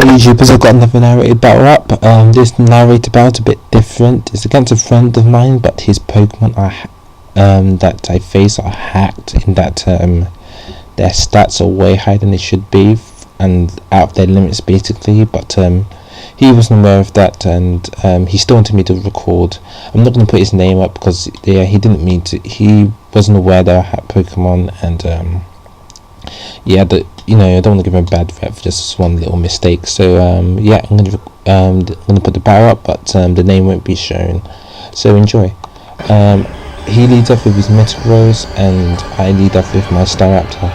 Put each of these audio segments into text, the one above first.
YouTubers, I've got another narrated battle up. This narrated battle is a bit different. It's against a friend of mine, but his Pokemon are that I face are hacked in that their stats are way higher than they should be and out of their limits basically. But he wasn't aware of that, and he still wanted me to record. I'm not going to put his name up because he didn't mean to. He wasn't aware that I had Pokemon, and I don't want to give him a bad rep for just one little mistake. So I'm going to put the battle up, but the name won't be shown. So enjoy. He leads off with his Metagross, and I lead off with my Staraptor.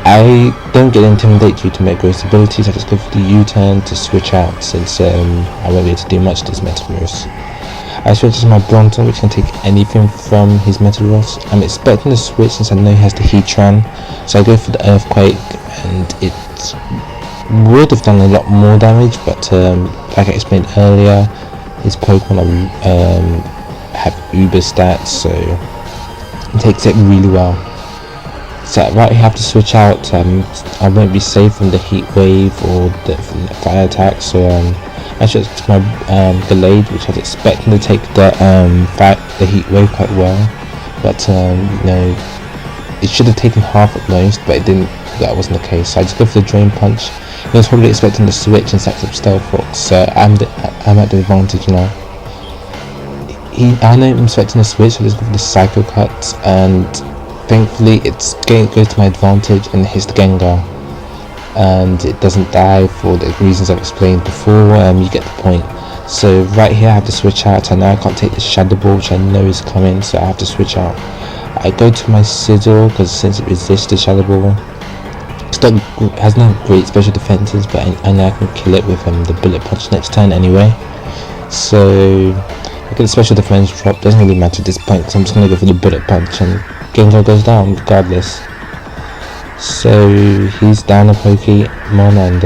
I don't get intimidated due to Metagross abilities. I just go for the U-turn to switch out, since I won't be able to do much to this Metagross. I switch to my Bronton, which can take anything from his Metagross. I'm expecting to switch since I know he has the Heatran, so I go for the Earthquake, and it would have done a lot more damage, but like I explained earlier, his Pokemon have uber stats, so it takes it really well. So right, I have to switch out. I won't be safe from the Heat Wave or the Fire Attack, so I switched to my Gallade, which I was expecting to take the Heat Wave quite well, but it should have taken half at most, but it didn't. That wasn't the case, so I just go for the Drain Punch. He was probably expecting the switch and sacks up Stealth Rock, so I'm at the advantage now. I know I'm expecting a switch, so I just go for the Psycho Cut, and thankfully it goes to my advantage and hits the Gengar, and it doesn't die for the reasons I've explained before. You get the point. So right here I have to switch out, and now I can't take the Shadow Ball, which I know is coming, so I have to switch out. I go to my Sizzle, because since it resists the Shadow Ball, it has no great special defenses, but I know I can kill it with the Bullet Punch next turn anyway. So I get the special defense drop, doesn't really matter at this point, because I'm just going to go for the Bullet Punch, and Gengar goes down regardless. So he's down a Pokemon, and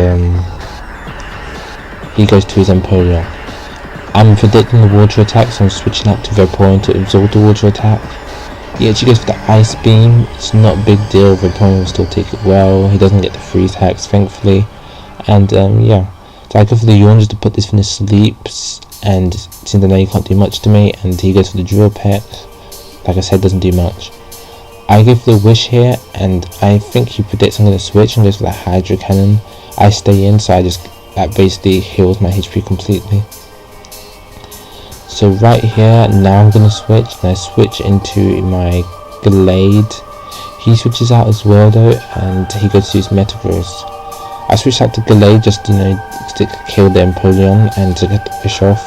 he goes to his Empoleon. I'm predicting the Water Attack, so I'm switching out to Vaporeon to absorb the Water Attack. He actually goes for the Ice Beam. It's not a big deal, Vaporeon will still take it well. He doesn't get the freeze hacks, thankfully. And so I go for the Yawn just to put this in his sleeps, and since I know he can't do much to me, and he goes for the Drill Peck, like I said, doesn't do much. I go for the Wish here, and I think he predicts I'm going to switch and goes for the Hydro Cannon. I stay in, so that basically heals my HP completely. So right here, now I'm going to switch, and I switch into my Gallade. He switches out as well though, and he goes to his Metagross. I switched out to Gallade just to kill the Empoleon and to get the Wish off.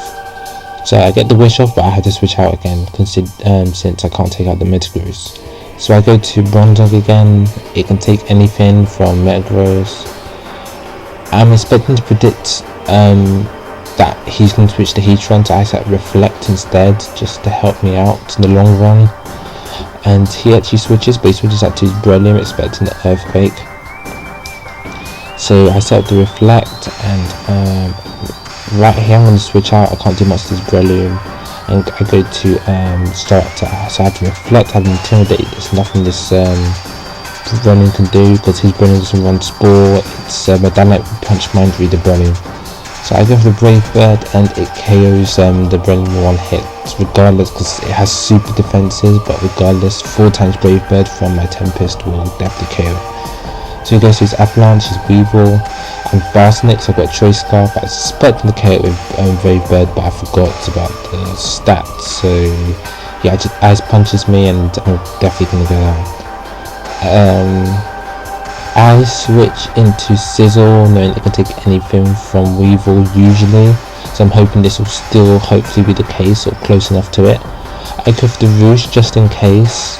So I get the Wish off, but I had to switch out again, since I can't take out the Metagross. So I go to Bronzong again. It can take anything from Metagross. I'm expecting to predict that he's going to switch to Heatran, so I set Reflect instead, just to help me out in the long run. And he actually switches, but he switches out to his Breloom, expecting the Earthquake. So I set up the Reflect, and right here I'm going to switch out. I can't do much to this Breloom, and I go to Staraptor. So I have to Reflect, I have Intimidate. There's nothing this Breloom can do, because his Breloom doesn't run Spore. It's my Dynamic Punch Mind Read the Breloom. So I go for the Brave Bird, and it KOs the Breloom in one hit, regardless, because it has super defenses, but regardless, 4 times Brave Bird from my Tempest will definitely KO. So he goes to his Avalanche, his Weevil, and Fastnix. So I've got a Choice Scarf. I was expecting to KO it with Brave Bird, but I forgot about the stats, so yeah, it just Ice Punches me, and I'm definitely going to go down. I switch into Sizzle, knowing it can take anything from Weevil usually, so I'm hoping this will still hopefully be the case, or close enough to it. I go for the Roosh just in case.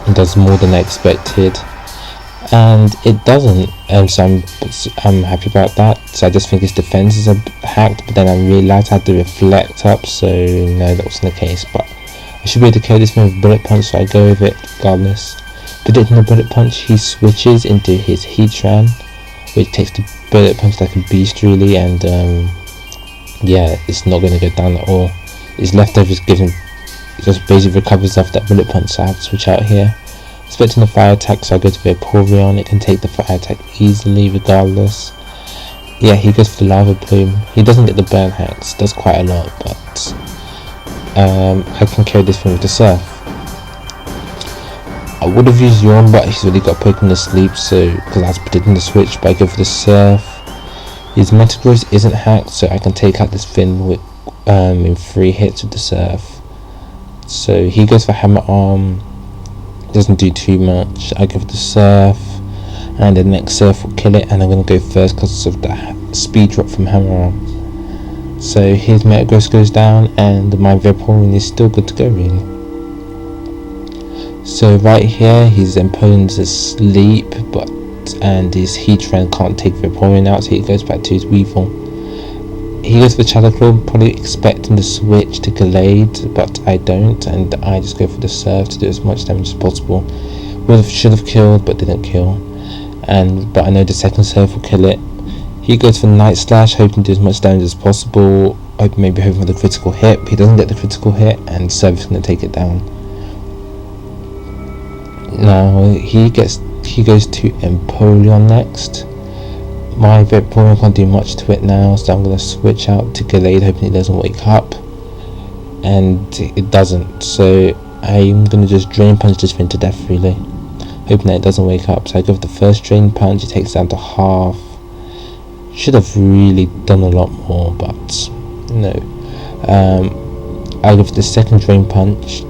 It does more than I expected, and it doesn't, so I'm happy about that. So I just think his defenses are hacked, but then I realised I had to Reflect up, so no, that wasn't the case. But I should be able to kill this one with Bullet Punch, so I go with it regardless. Predicting the Bullet Punch, he switches into his Heatran, which takes the Bullet Punch like a beast really, and it's not going to go down at all. His leftovers gives him, just basically recovers off that Bullet Punch, so I have to switch out here. Expecting the Fire Attack, so I go to Vaporeon. It can take the Fire Attack easily regardless. Yeah, he goes for the lava plume. He doesn't get the burn hacks, does quite a lot, but I can carry this thing with the surf. I would have used Yawn, but he's already got Pokemon asleep, so because I was predicting the switch, but I go for the surf. His Metagross isn't hacked, so I can take out this Finn with in 3 hits with the surf. So he goes for Hammer Arm, doesn't do too much. I go for the surf, and the next surf will kill it, and I'm going to go first because of the speed drop from Hammer Arm. So his Metagross goes down, and my Vaporeon is still good to go, really. So right here, his Empoleon's asleep, and his Heatran can't take Vaporeon out, so he goes back to his Weevil. He goes for Shadow Claw, probably expecting the switch to Gallade, but I don't, and I just go for the Surf to do as much damage as possible. Should have killed, but didn't kill. But I know the second Surf will kill it. He goes for Night Slash, hoping to do as much damage as possible. Maybe hoping for the critical hit. He doesn't get the critical hit, and Surf is going to take it down. Now he goes to Empoleon next. My Vaporeon can't do much to it now, so I'm going to switch out to Gallade, hoping it doesn't wake up, and it doesn't, so I'm going to just Drain Punch this thing to death, really, hoping that it doesn't wake up. So I go for the first Drain Punch, it takes down to half. Should have really done a lot more, but no. I go for the second Drain Punch.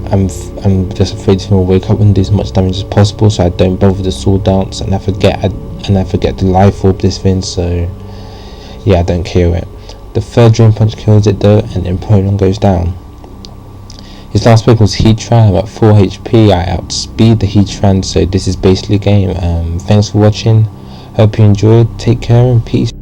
I'm just afraid it's going to wake up and do as much damage as possible, so I don't bother the Sword Dance, and I forget the Life Orb this thing, so yeah, I don't kill it. The third Drain Punch kills it though, and Empoleon goes down. His last Pokemon was Heatran. I'm at 4 HP, I outspeed the Heatran, so this is basically a game. Thanks for watching, hope you enjoyed, take care and peace.